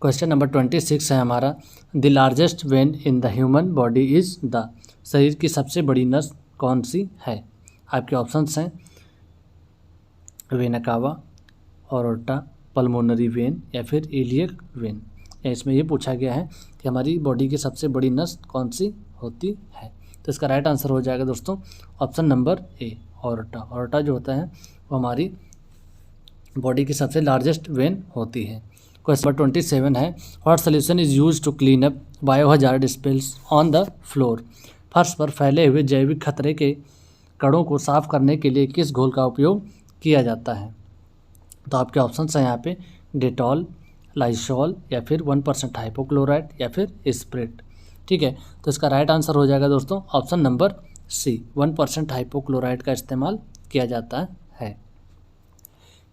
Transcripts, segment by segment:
Question number 26 है हमारा, the largest when in the human body is the, शरीर की सबसे बड़ी नस कौन सी है? आपके ऑप्शंस हैं वेना कावा, ऑरोटा, पल्मोनरी वेन या फिर इलियक वेन। इसमें ये पूछा गया है कि हमारी बॉडी की सबसे बड़ी नस कौन सी होती है। तो इसका राइट आंसर हो जाएगा दोस्तों ऑप्शन नंबर ए, ऑरोटा। ऑरोटा जो होता है वो हमारी बॉडी की सबसे लार्जेस्ट वेन होती है। क्वेश्चन नंबर 27 है, what solution is use to clean up biohazard spills on the floor? फर्श पर फैले हुए जैविक खतरे के कणों को साफ करने के लिए किस घोल का उपयोग किया जाता है? तो आपके ऑप्शंस हैं यहाँ पे डेटॉल, लाइसॉल या फिर 1% हाइपोक्लोराइड या फिर स्प्रिट। ठीक है, तो इसका राइट आंसर हो जाएगा दोस्तों ऑप्शन नंबर सी, 1% हाइपोक्लोराइड का इस्तेमाल किया जाता है।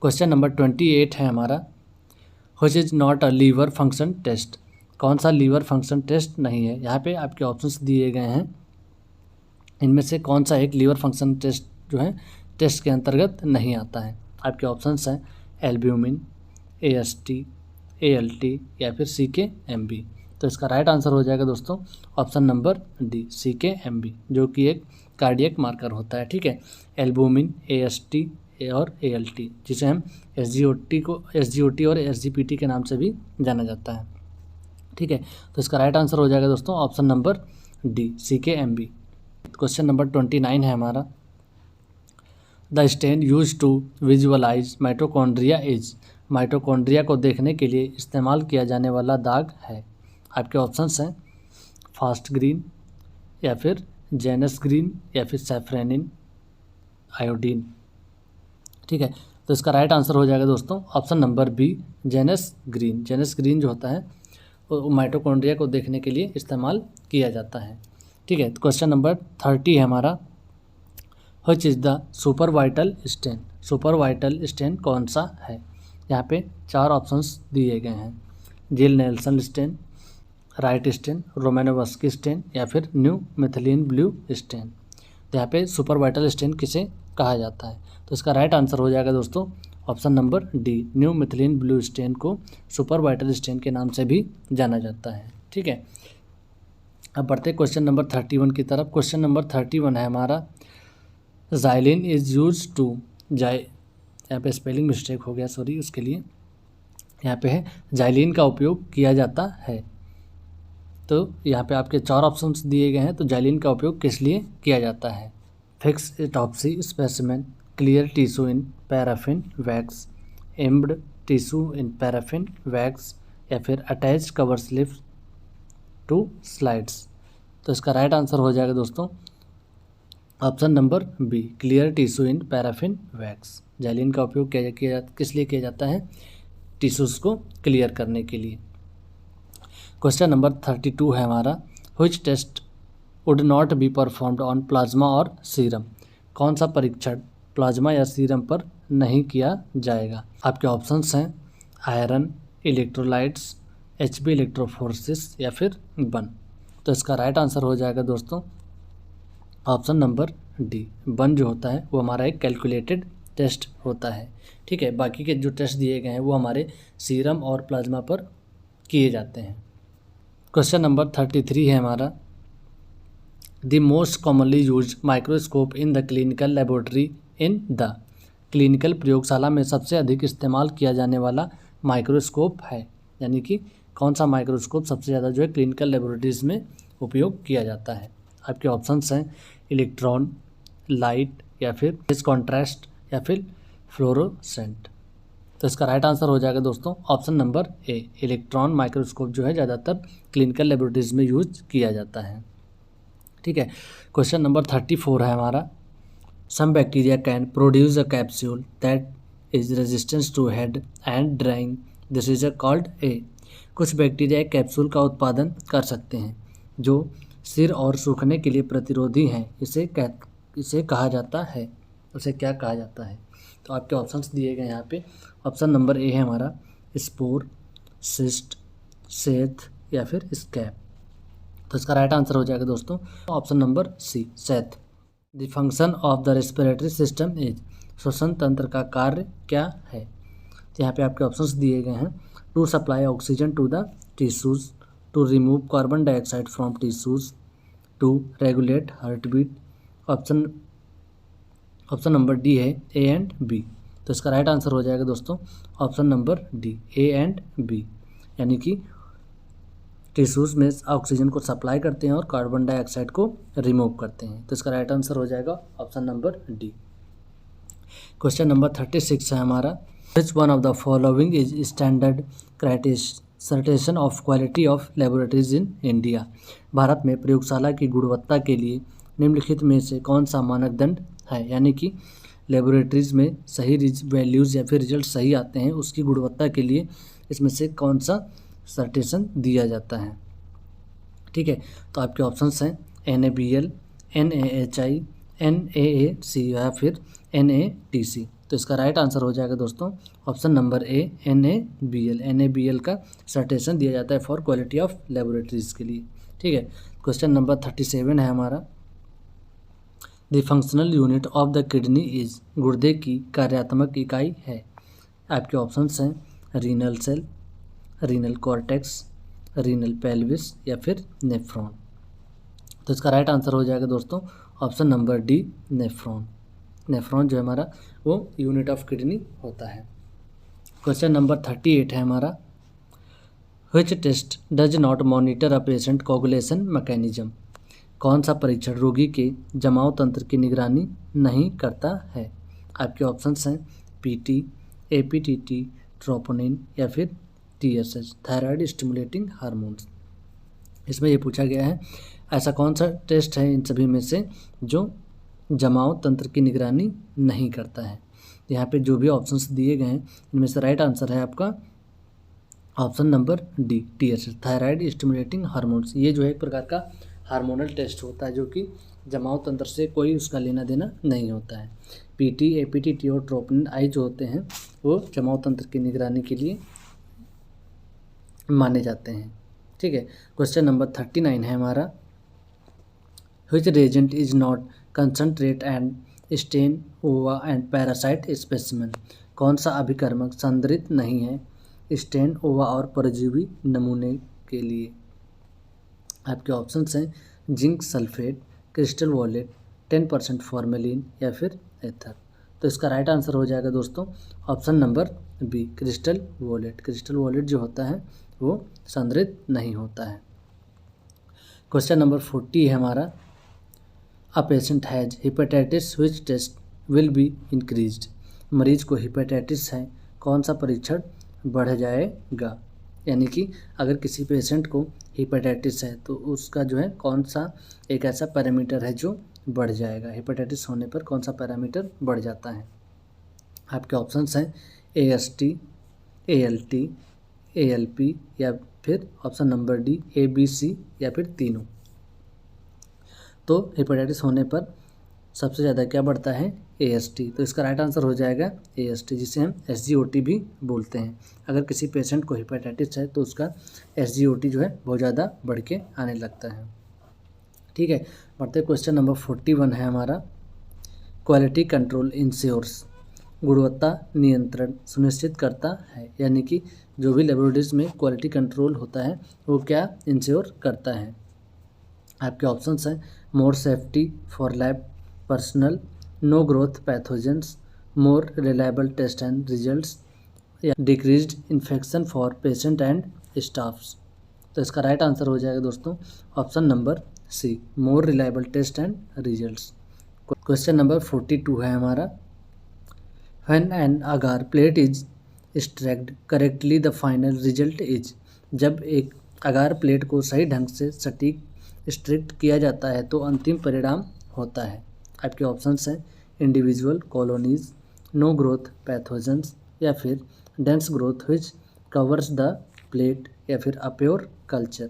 क्वेश्चन नंबर 28 है हमारा, which is not a liver function test? कौन सा लीवर फंक्शन टेस्ट नहीं है? यहाँ पे आपके ऑप्शंस दिए गए हैं, इनमें से कौन सा एक लीवर फंक्शन टेस्ट जो है टेस्ट के अंतर्गत नहीं आता है? आपके ऑप्शंस हैं एल्ब्यूमिन, AST, ALT या फिर CKMB। तो इसका राइट आंसर हो जाएगा दोस्तों ऑप्शन नंबर डी, CKMB, जो कि एक कार्डियक मार्कर होता है। ठीक है, एल्ब्यूमिन, AST और ALT, जिसे हम SGOT और SGPT के नाम से भी जाना जाता है। ठीक है, तो इसका राइट आंसर हो जाएगा दोस्तों option number D, CKMB। Question number 29 है हमारा, the stain use to visualise mitochondria is, mitochondria को देखने के लिए इस्तेमाल किया जाने वाला दाग है। आपके ऑप्शंस हैं फास्ट ग्रीन या फिर जेनस ग्रीन या फिर सैफ्रेनिन आयोडीन। ठीक है, तो इसका राइट आंसर हो जाएगा दोस्तों option number B, Janus green. Janus green जो होता है वो माइटोकॉन्ड्रिया को देखने के लिए इस्तेमाल किया जाता है। ठीक है, तो क्वेश्चन नंबर 30 है हमारा, which is the super vital stain? Super vital stain कौन सा है? यहाँ पे 4 ऑप्शंस दिए गए हैं, Ziehl Neelsen stain, Wright stain, Romanowsky stain या फिर न्यू मिथिलीन ब्लू स्टेन। तो यहाँ पे सुपर वाइटल स्टेन किसे कहा जाता है? तो इसका राइट आंसर हो जाएगा दोस्तों option number D, new methylene blue stand को सुपर वाइटल स्टेन के नाम से भी जाना जाता है। ठीक है, अब बढ़ते क्वेश्चन नंबर 31 की तरफ। क्वेश्चन नंबर 31 है हमारा, ज़ाइलिन इज़ यूज टू, यहाँ पे स्पेलिंग मिस्टेक हो गया, सॉरी उसके लिए। यहाँ पे है ज़ाइलिन का उपयोग किया जाता है। तो यहाँ पे आपके 4 ऑप्शंस दिए गए हैं, तो ज़ाइलिन का उपयोग किस लिए किया जाता है? Fix autopsy specimen, clear tissue in paraffin wax, embed tissue in paraffin wax या फिर attach cover slip to slides. तो इसका राइट आंसर हो जाएगा दोस्तों option number B, clear tissue in paraffin wax. Xylene का उपयोग किस लिए किया जाता है? टिश्यूज़ को क्लियर करने के लिए। क्वेश्चन नंबर 32 है हमारा, which test would not be performed on plasma और सीरम? कौन सा परीक्षण प्लाज्मा या सीरम पर नहीं किया जाएगा? आपके ऑप्शंस हैं आयरन, इलेक्ट्रोलाइट्स, HB इलेक्ट्रोफोरेसिस या फिर बन। तो इसका राइट आंसर हो जाएगा दोस्तों ऑप्शन नंबर डी, बन जो होता है वो हमारा एक कैलकुलेटेड टेस्ट होता है। ठीक है, बाकी के जो टेस्ट दिए गए हैं वो हमारे सीरम और प्लाज्मा पर किए जाते हैं। क्वेश्चन नंबर 33 है हमारा, the most commonly use microscope in the clinical laboratory in the, clinical प्रयोगशाला में सबसे अधिक इस्तेमाल किया जाने वाला माइक्रोस्कोप है, यानी कि कौन सा माइक्रोस्कोप सबसे ज़्यादा जो है क्लिनिकल लेबोरेटरीज में उपयोग किया जाता है? आपके ऑप्शंस हैं इलेक्ट्रॉन, लाइट या फिर कॉन्ट्रास्ट या फिर फ्लोरोसेंट। तो इसका राइट आंसर हो जाएगा दोस्तों option number A, electron microscope जो है ज़्यादातर क्लिनिकल लेबोरेटरीज में यूज किया जाता है। ठीक है, क्वेश्चन नंबर 34 है हमारा, some bacteria can produce a capsule that is resistance to heat and drying, this is called a. कुछ बैक्टीरिया एक कैप्सूल का उत्पादन कर सकते हैं जो सिर और सूखने के लिए प्रतिरोधी हैं, इसे कहा जाता है, उसे क्या कहा जाता है? तो आपके ऑप्शंस दिए गए यहाँ पे, ऑप्शन नंबर ए है हमारा स्पोर, सिस्ट, सेथ या फिर स्कैब। तो इसका राइट आंसर हो जाएगा दोस्तों ऑप्शन नंबर सी, सेथ। The function of the respiratory system is, श्वसन तंत्र का कार्य क्या है? तो यहाँ पे आपके ऑप्शंस दिए गए हैं, to supply oxygen to the tissues, to remove carbon dioxide from tissues, to regulate heartbeat. Option number D है ए एंड बी। तो इसका राइट आंसर हो जाएगा दोस्तों option number D, A and B, यानी कि टिश्यूज़ में oxygen को सप्लाई करते हैं और कार्बन डाइऑक्साइड को रिमूव करते हैं। तो इसका राइट आंसर हो जाएगा option number D. Question number 36 है हमारा, which one of the following is standard criterion of quality of laboratories in India. Bharat में प्रयोगशाला की गुणवत्ता के लिए निम्नलिखित में से कौन सा मानदंड है, यानी कि लेबोरेटरीज में सही वैल्यूज़ या फिर रिजल्ट सही आते हैं उसकी गुणवत्ता के लिए इसमें से कौन सा सर्टिफिकेशन दिया जाता है। ठीक है, तो आपके ऑप्शंस हैं NABL, NAHI, NAAC या फिर NATC। तो इसका राइट आंसर हो जाएगा दोस्तों option number A, NABL। NABL का सर्टिफिकेशन दिया जाता है फॉर क्वालिटी ऑफ लेबोरेटरीज के लिए। ठीक है, क्वेश्चन नंबर 37 है हमारा, the functional unit of the kidney is, गुर्दे की कार्यात्मक इकाई है। आपके ऑप्शंस हैं renal cell, renal cortex, renal pelvis या फिर नेफ्रॉन। तो इसका राइट आंसर हो जाएगा दोस्तों option number D, nephron. Nephron जो है हमारा वो यूनिट ऑफ किडनी होता है। क्वेश्चन नंबर 38 है हमारा, which test does not monitor a patient coagulation mechanism. कौन सा परीक्षण रोगी के जमाव तंत्र की निगरानी नहीं करता है। आपके ऑप्शंस हैं PT, APTT, ट्रोपोनिन या फिर TSH, थायराइड स्टिमुलेटिंग हार्मोन्स। इसमें ये पूछा गया है ऐसा कौन सा टेस्ट है इन सभी में से जो जमाव तंत्र की निगरानी नहीं करता है। यहाँ पे जो भी ऑप्शंस दिए गए हैं इनमें से राइट आंसर है आपका option number D, TSH, thyroid stimulating hormones. ये जो है एक प्रकार का हार्मोनल टेस्ट होता है जो कि जमाव तंत्र से कोई उसका लेना देना नहीं होता है। PT, APTT और ट्रोपोनिन आई जो होते हैं वो जमाव तंत्र की निगरानी के लिए माने जाते हैं। ठीक है, क्वेश्चन नंबर 39 है हमारा, which reagent is not concentrate and stain ova and parasite specimen. कौन सा अभिकर्मक संदृत नहीं है स्टेन ओवा और परजीवी नमूने के लिए। आपके ऑप्शंस हैं zinc sulphate, crystal wallet, 10% formalin या फिर एथर। तो इसका राइट आंसर हो जाएगा दोस्तों option number B, crystal violet. Crystal violet जो होता है वो संदृत नहीं होता है। क्वेश्चन नंबर 40 है हमारा, a patient has hepatitis which test will be increased. मरीज को हेपेटाइटिस है कौन सा परीक्षण बढ़ जाएगा, यानी कि अगर किसी पेशेंट को हेपेटाइटिस है तो उसका जो है कौन सा एक ऐसा पैरामीटर है जो बढ़ जाएगा। हेपेटाइटिस होने पर कौन सा पैरामीटर बढ़ जाता है। आपके ऑप्शंस हैं AST, ALT, ALP या फिर ऑप्शन नंबर डी, ABC या फिर तीनों। तो हेपेटाइटिस होने पर सबसे ज़्यादा क्या बढ़ता है AST। तो इसका राइट आंसर हो जाएगा AST, जिसे हम SGOT भी बोलते हैं। अगर किसी पेशेंट को हेपेटाइटिस है तो उसका SGOT जो है बहुत ज़्यादा बढ़ के आने लगता है। ठीक है, बढ़ते क्वेश्चन नंबर 41 है हमारा, क्वालिटी कंट्रोल इंश्योर्स, गुणवत्ता नियंत्रण सुनिश्चित करता है, यानी कि जो भी लेबोरेटरीज में क्वालिटी कंट्रोल होता है वो क्या इंश्योर करता है। आपके ऑप्शंस हैं more safety for lab personal, no growth pathogens, more reliable test and results या decreased infection for patient and staffs. तो इसका राइट आंसर हो जाएगा दोस्तों option number C, more reliable test and results. Question number 42 है हमारा, when an agar plate is streaked correctly the final result is. जब एक अगार प्लेट को सही ढंग से सटीक स्ट्रिक्ट किया जाता है तो अंतिम परिणाम होता है। आपके ऑप्शंस हैं individual colonies, no growth pathogens या फिर dense growth which covers the plate या फिर अप्योर कल्चर।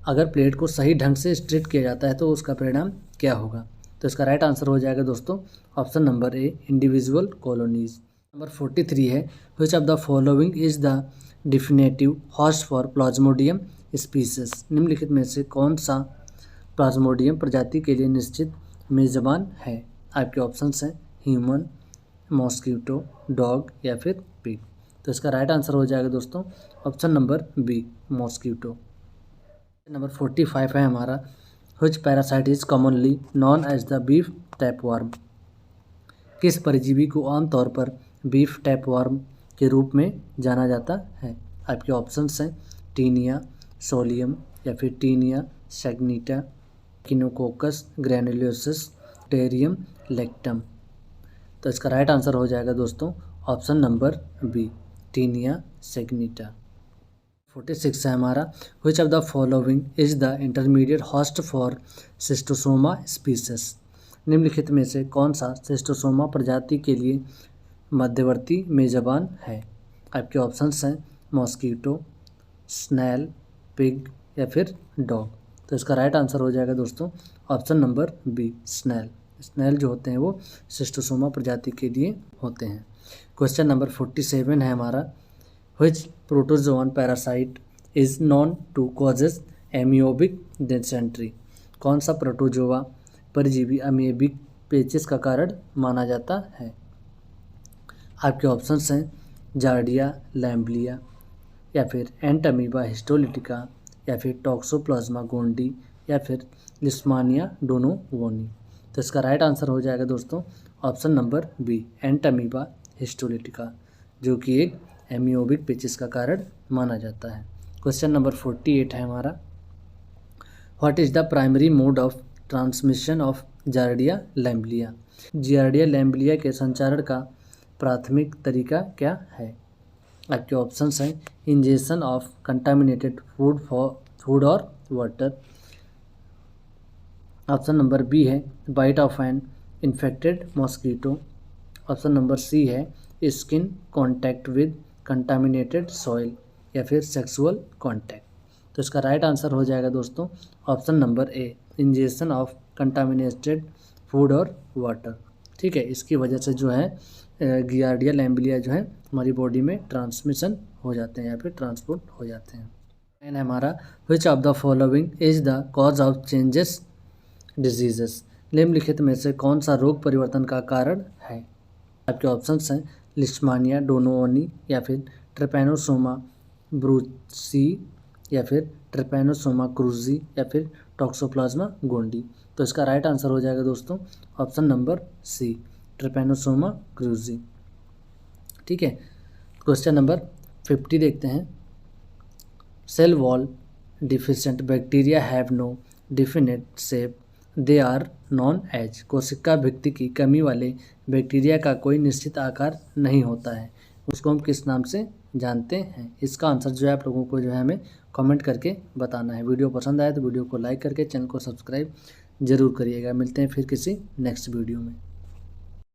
अगर प्लेट को सही ढंग से स्ट्रिक्ट किया जाता है तो उसका परिणाम क्या होगा। तो इसका राइट आंसर हो जाएगा दोस्तों option number A, individual colonies. Number 43 है, which of the following is the definitive host for Plasmodium species. निम्नलिखित में से कौन सा प्लाज्मोडियम प्रजाति के लिए निश्चित मेजबान है। आपके ऑप्शंस हैं ह्यूमन, मॉस्किटो, डॉग या फिर पिग। तो इसका राइट आंसर हो जाएगा दोस्तों option number B, mosquito. Number 45 है हमारा, which parasite is commonly known as the beef tapeworm. किस परजीवी को आमतौर पर बीफ टैपवार्म के रूप में जाना जाता है। आपके ऑप्शंस हैं टीनिया सोलियम या फिर टीनिया सैग्निटा, किनोकोकस ग्रैनुलोसिस, टेरियम लेक्टम। तो इसका राइट आंसर हो जाएगा दोस्तों ऑप्शन नंबर बी, टीनिया सैग्निटा। 46 है हमारा, which of the following is the intermediate host for schistosoma species. निम्नलिखित में से कौन सा सिस्टोसोमा प्रजाति के लिए मध्यवर्ती मेजबान है। आपके ऑप्शंस हैं मॉस्किटो, स्नैल, पिग या फिर डॉग। तो इसका राइट आंसर हो जाएगा दोस्तों option number B, snail. Snail जो होते हैं वो सिस्टोसोमा प्रजाति के लिए होते हैं। क्वेश्चन नंबर 47 है हमारा, which protozoan parasite is known to causes amoebic dysentery। कौन सा प्रोटोजोआ परजीवी अमीबिक पेचिस का कारण माना जाता है। आपके ऑप्शंस हैं जार्डिया लैम्ब्लिया या फिर एंटमीबा हिस्टोलिटिका या फिर टॉक्सोप्लाज्मा गोंडी या फिर लिस्मानिया डोनोवोनी। तो इसका राइट आंसर हो जाएगा दोस्तों option number B, Entamoeba histolytica, जो कि एक एमियोबिक पेचिस का कारण माना जाता है। क्वेश्चन नंबर 48 है हमारा, what is the primary mode of transmission of Giardia lamblia. Giardia lamblia के संचारण का प्राथमिक तरीका क्या है। आपके ऑप्शंस हैं इंजेक्शन ऑफ कंटामिनेटेड फूड और वाटर। ऑप्शन नंबर बी है bite of an infected mosquito. Option number C है skin contact with contaminated soil या फिर सेक्सुअल कॉन्टैक्ट। तो इसका राइट आंसर हो जाएगा दोस्तों option number A, injection of contaminated food और वाटर। ठीक है, इसकी वजह से जो है गियार्डिया लैम्ब्लिया जो है हमारी बॉडी में ट्रांसमिशन हो जाते हैं या फिर ट्रांसपोर्ट हो जाते हैं। एंड हमारा, which of the following is the cause of changes diseases. निम्नलिखित में से कौन सा रोग परिवर्तन का कारण है। आपके ऑप्शंस हैं लिस्मानिया डोनोवोनी या फिर ट्रिपैनोसोमा ब्रूसी या फिर ट्रिपैनोसोमा क्रूजी या फिर टॉक्सोप्लाज्मा गोंडी। तो इसका राइट आंसर हो जाएगा दोस्तों option number C, Trypanosoma cruzi. ठीक है, क्वेश्चन नंबर 50 देखते हैं, cell wall deficient bacteria have no definite shape, they are known as. कोशिका भित्ति की कमी वाले बैक्टीरिया का कोई निश्चित आकार नहीं होता है, उसको हम किस नाम से जानते हैं। इसका आंसर जो है आप लोगों को जो है हमें कमेंट करके बताना है। वीडियो पसंद आए तो वीडियो को लाइक करके चैनल को सब्सक्राइब जरूर करिएगा। मिलते हैं फिर किसी नेक्स्ट वीडियो में।